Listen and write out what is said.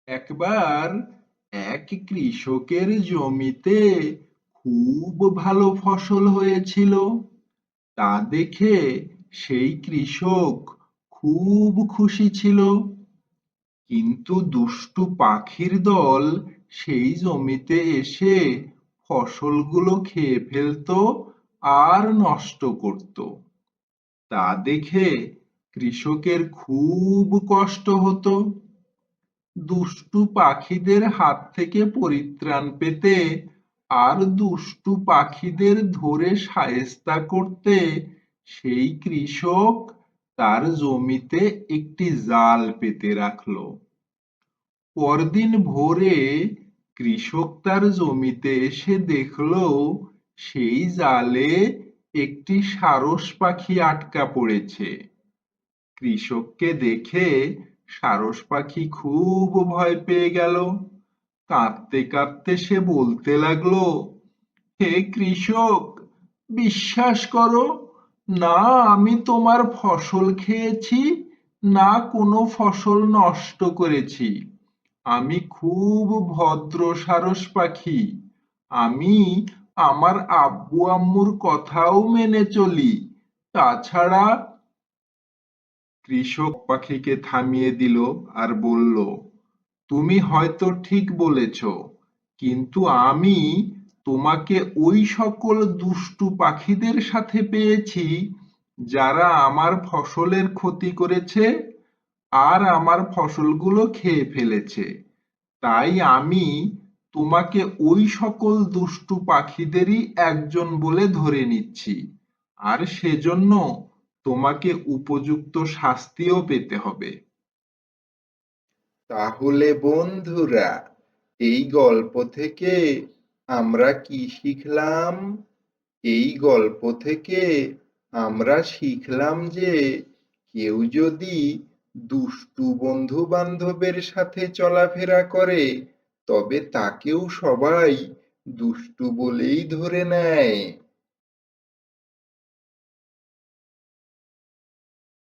একবার এক কৃষকের জমিতে খুব ভালো ফসল হয়েছিল। তা দেখে সেই কৃষক খুব খুশি ছিল। কিন্তু দুষ্টু পাখির দল সেই জমিতে এসে ফসলগুলো খেয়ে ফেলতো আর নষ্ট করত। তা দেখে কৃষকের খুব কষ্ট হতো। দুষ্টু পাখিদের হাত থেকে পরিত্রাণ পেতে আর দুষ্টু পাখিদের ধরে শায়েস্তা করতে সেই কৃষক তার জমিতে একটি জাল পেতে রাখলো। পরদিন ভোরে কৃষক তার জমিতে এসে দেখলো সেই জালে একটি সারস পাখি আটকা পড়েছে। কৃষককে দেখে সারস পাখি খুব ভয় পেয়ে গেল। কাঁদতে কাঁদতে সে বলতে লাগলো, হে কৃষক, বিশ্বাস করো, না আমি তোমার ফসল খেয়েছি, না কোনো ফসল নষ্ট করেছি। আমি খুব ভদ্র সারস পাখি। আমি আমার আব্বু আম্মুর কথাও মেনে চলি। তাছাড়া কৃষক পাখিকে থামিয়ে দিল আর বলল, তুমি হয়তো ঠিক বলেছ, কিন্তু আমি তোমাকে ওই সকল দুষ্টু পাখিদের সাথে পেয়েছি যারা আমার ফসলের ক্ষতি করেছে আর আমার ফসলগুলো খেয়ে ফেলেছে। তাই আমি তোমাকে ওই সকল দুষ্টু পাখিদেরই একজন বলে ধরে নিচ্ছি, আর সেজন্য তোমাকে উপযুক্ত শাস্তিও পেতে হবে। তাহলে বন্ধুরা, এই গল্প থেকে আমরা কি শিখলাম? এই গল্প থেকে আমরা শিখলাম যে কেউ যদি দুষ্টু বন্ধু বান্ধবের সাথে চলাফেরা করে তবে তাকেও সবাই দুষ্টু বলেই ধরে নেয়।